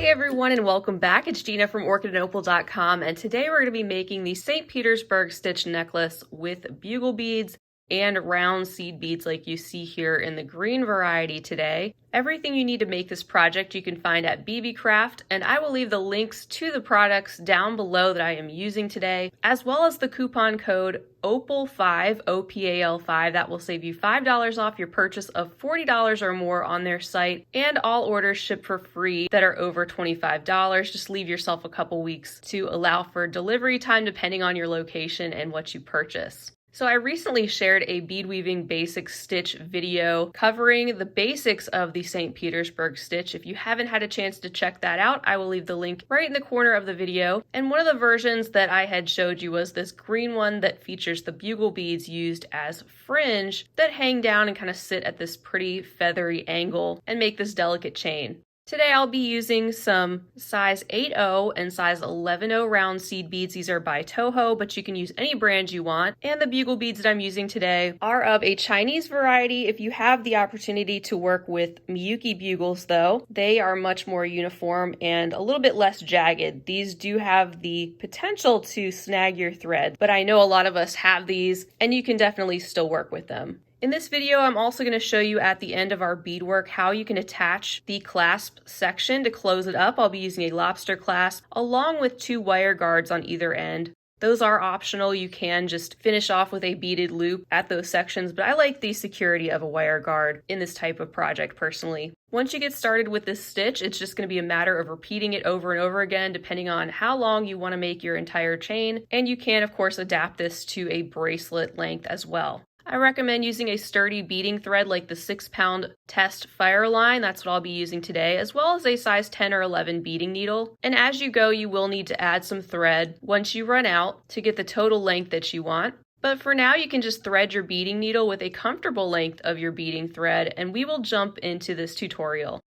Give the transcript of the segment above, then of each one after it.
Hey everyone, and welcome back. It's Gina from orchidandopal.com, and today we're going to be making the St. Petersburg stitch necklace with bugle beads and round seed beads like you see here in the green variety today. Everything you need to make this project you can find at Beebeecraft, and I will leave the links to the products down below that I am using today, as well as the coupon code OPAL5, OPAL5. That will save you $5 off your purchase of $40 or more on their site, and all orders ship for free that are over $25. Just leave yourself a couple weeks to allow for delivery time depending on your location and what you purchase. So I recently shared a bead weaving basic stitch video covering the basics of the St. Petersburg stitch. If you haven't had a chance to check that out, I will leave the link right in the corner of the video. And one of the versions that I had showed you was this green one that features the bugle beads used as fringe that hang down and kind of sit at this pretty feathery angle and make this delicate chain. Today I'll be using some size 8/0 and size 11/0 round seed beads. These are by Toho, but you can use any brand you want. And the bugle beads that I'm using today are of a Chinese variety. If you have the opportunity to work with Miyuki bugles though, they are much more uniform and a little bit less jagged. These do have the potential to snag your thread, but I know a lot of us have these and you can definitely still work with them. In this video, I'm also going to show you at the end of our beadwork how you can attach the clasp section to close it up. I'll be using a lobster clasp along with 2 wire guards on either end. Those are optional. You can just finish off with a beaded loop at those sections, but I like the security of a wire guard in this type of project personally. Once you get started with this stitch, it's just going to be a matter of repeating it over and over again depending on how long you want to make your entire chain, and you can of course adapt this to a bracelet length as well. I recommend using a sturdy beading thread like the 6-pound test Fireline. That's what I'll be using today, as well as a size 10 or 11 beading needle. And as you go, you will need to add some thread once you run out to get the total length that you want. But for now, you can just thread your beading needle with a comfortable length of your beading thread, and we will jump into this tutorial.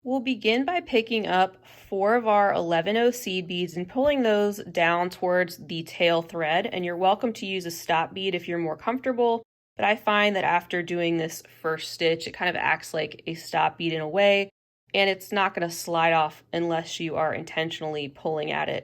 We'll begin by picking up 4 of our 11/0 seed beads and pulling those down towards the tail thread, and you're welcome to use a stop bead if you're more comfortable, but I find that after doing this first stitch, it kind of acts like a stop bead in a way, and it's not going to slide off unless you are intentionally pulling at it.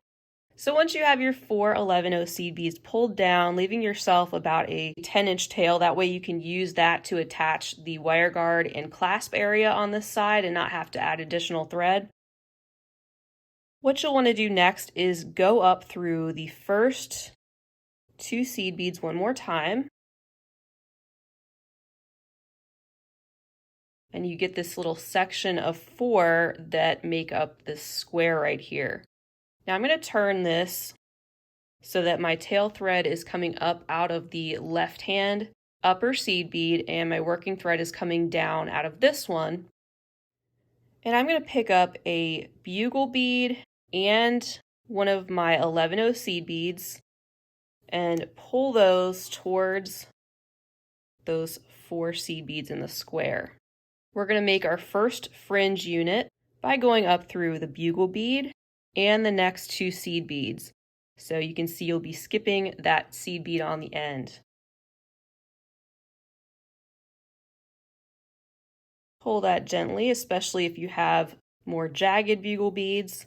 So once you have your 4 11/0 seed beads pulled down, leaving yourself about a 10-inch tail, that way you can use that to attach the wire guard and clasp area on this side and not have to add additional thread. What you'll want to do next is go up through the first 2 seed beads one more time. And you get this little section of 4 that make up this square right here. Now I'm going to turn this so that my tail thread is coming up out of the left hand upper seed bead and my working thread is coming down out of this one. And I'm going to pick up a bugle bead and one of my 11/0 seed beads and pull those towards those 4 seed beads in the square. We're going to make our first fringe unit by going up through the bugle bead and the next 2 seed beads. So you can see you'll be skipping that seed bead on the end. Pull that gently, especially if you have more jagged bugle beads,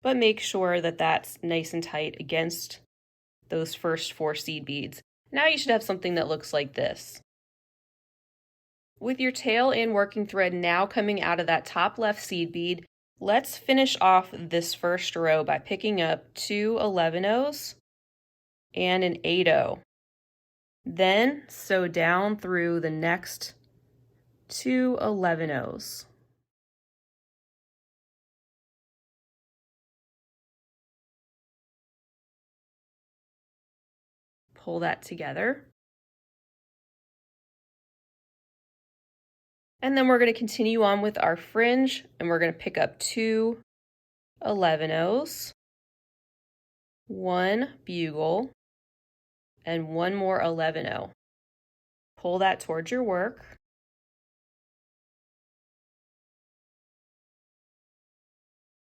but make sure that that's nice and tight against those first 4 seed beads. Now you should have something that looks like this. With your tail and working thread now coming out of that top left seed bead, let's finish off this first row by picking up 2 11/0s and an 8/0. Then sew down through the next 2 11/0s. Pull that together. And then we're going to continue on with our fringe, and we're going to pick up 2 11/0s, 1 bugle, and 1 more 11/0. Pull that towards your work.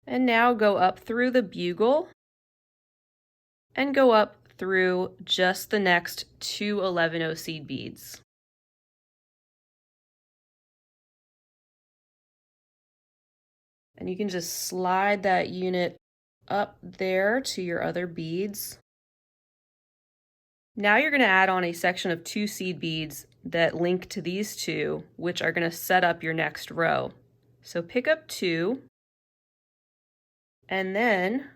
And now go up through the bugle and go up through just the next 2 11/0 seed beads. And you can just slide that unit up there to your other beads. Now you're going to add on a section of 2 seed beads that link to these two, which are going to set up your next row. So pick up 2, and then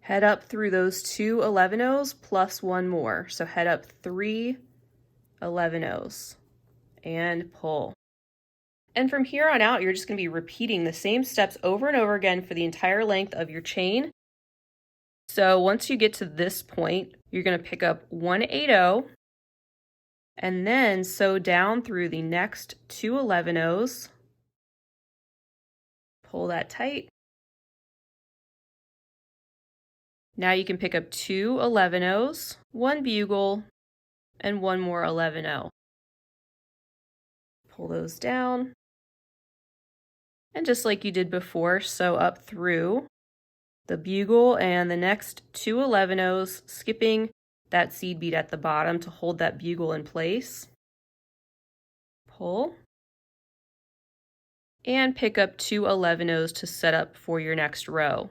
head up through those 2 11-ohs plus 1 more. So head up 3 11-ohs and pull. And from here on out, you're just going to be repeating the same steps over and over again for the entire length of your chain. So once you get to this point, you're going to pick up 1 8-oh and then sew down through the next 2 11-ohs. Pull that tight. Now you can pick up 2 11-ohs, 1 bugle, and 1 more 11-oh. Pull those down. And just like you did before, sew up through the bugle and the next 2 11-ohs, skipping that seed bead at the bottom to hold that bugle in place. Pull. And pick up 2 11-ohs to set up for your next row.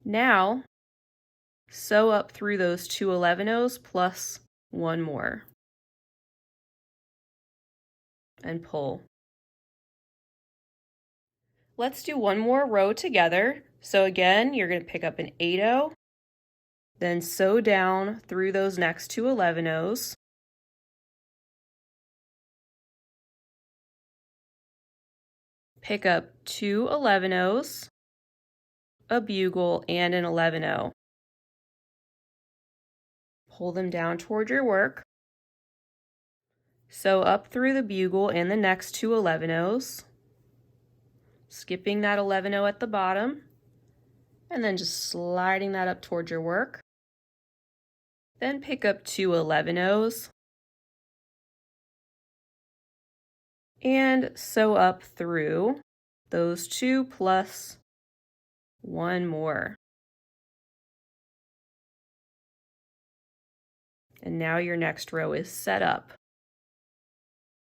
Now, sew up through those 2 11-ohs plus 1 more. And pull. Let's do one more row together. So again, you're going to pick up an 8-oh, then sew down through those next 2 11-ohs. Pick up 2 11-ohs, a bugle, and an 11-oh. Pull them down toward your work. Sew up through the bugle and the next 2 11-ohs, skipping that 11-oh at the bottom, and then just sliding that up toward your work. Then pick up 2 11-ohs and sew up through those 2 plus 1 more. And now your next row is set up.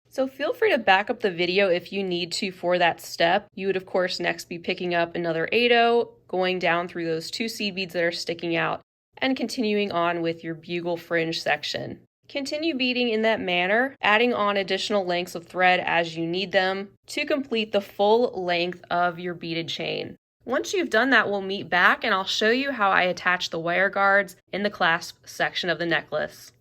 So feel free to back up the video if you need to for that step. You would of course next be picking up another 8-oh, going down through those 2 seed beads that are sticking out, and continuing on with your bugle fringe section. Continue beading in that manner, adding on additional lengths of thread as you need them to complete the full length of your beaded chain. Once you've done that, we'll meet back and I'll show you how I attach the wire guards in the clasp section of the necklace.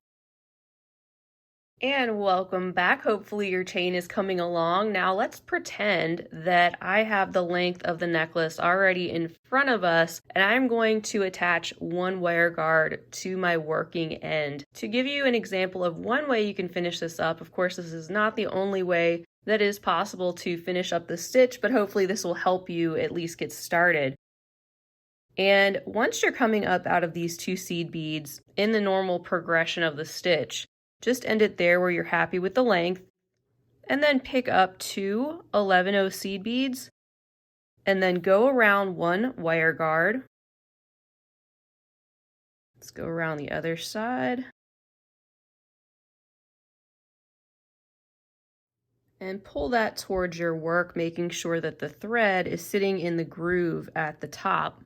And welcome back. Hopefully your chain is coming along. Now let's pretend that I have the length of the necklace already in front of us, and I'm going to attach 1 wire guard to my working end. To give you an example of one way you can finish this up, of course this is not the only way that is possible to finish up the stitch, but hopefully this will help you at least get started. And once you're coming up out of these 2 seed beads in the normal progression of the stitch, just end it there where you're happy with the length, and then pick up 2 11-oh seed beads, and then go around 1 wire guard. Let's go around the other side. And pull that towards your work, making sure that the thread is sitting in the groove at the top.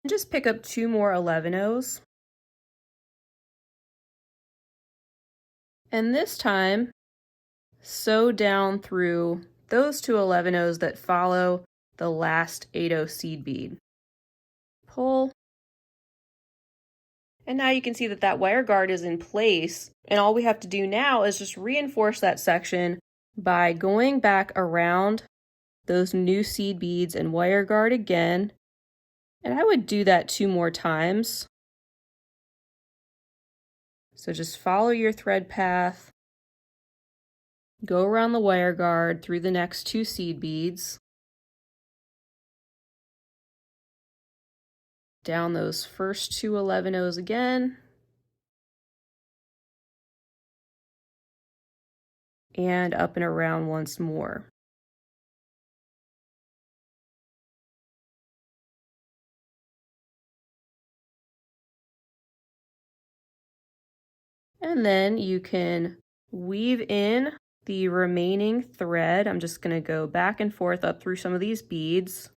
And just pick up 2 more 11-ohs. And this time, sew down through those 2 11-ohs that follow the last 8-oh seed bead. Pull. And now you can see that that wire guard is in place. And all we have to do now is just reinforce that section by going back around those new seed beads and wire guard again. And I would do that 2 more times. So just follow your thread path, go around the wire guard through the next 2 seed beads, down those first 2 11-ohs again, and up and around once more. And then you can weave in The remaining thread, I'm just going to go back and forth up through some of these beads.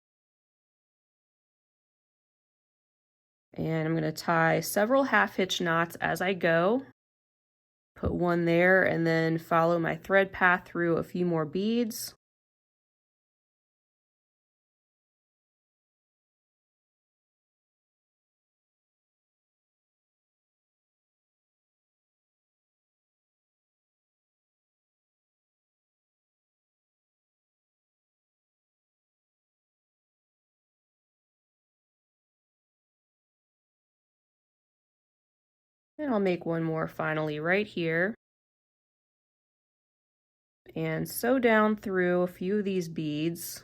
And I'm going to tie several half hitch knots as I go. Put one there and then follow my thread path through a few more beads. And I'll make one more finally right here. And sew down through a few of these beads.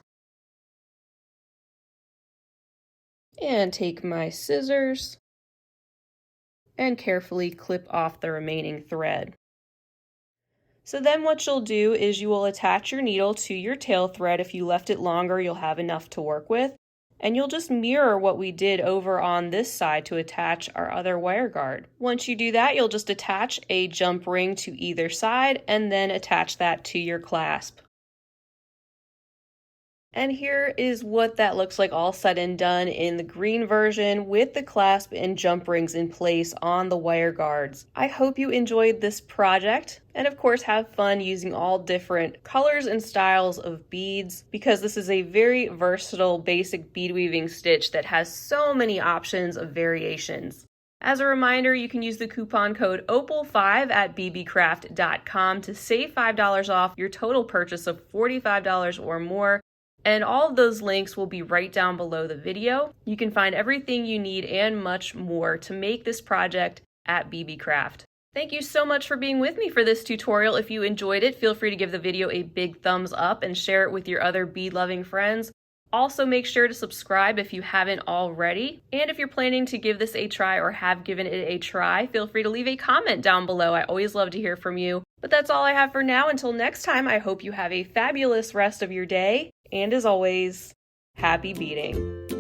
And take my scissors and carefully clip off the remaining thread. So then what you'll do is you will attach your needle to your tail thread. If you left it longer, you'll have enough to work with. And you'll just mirror what we did over on this side to attach our other wire guard. Once you do that, you'll just attach a jump ring to either side and then attach that to your clasp. And here is what that looks like all said and done in the green version with the clasp and jump rings in place on the wire guards. I hope you enjoyed this project and of course have fun using all different colors and styles of beads because this is a very versatile basic bead weaving stitch that has so many options of variations. As a reminder, you can use the coupon code OPAL5 at beebecraft.com to save $5 off your total purchase of $45 or more. And all of those links will be right down below the video. You can find everything you need and much more to make this project at Beebeecraft. Thank you so much for being with me for this tutorial. If you enjoyed it, feel free to give the video a big thumbs up and share it with your other bead-loving friends. Also, make sure to subscribe if you haven't already. And if you're planning to give this a try or have given it a try, feel free to leave a comment down below. I always love to hear from you. But that's all I have for now. Until next time, I hope you have a fabulous rest of your day. And as always, happy beading.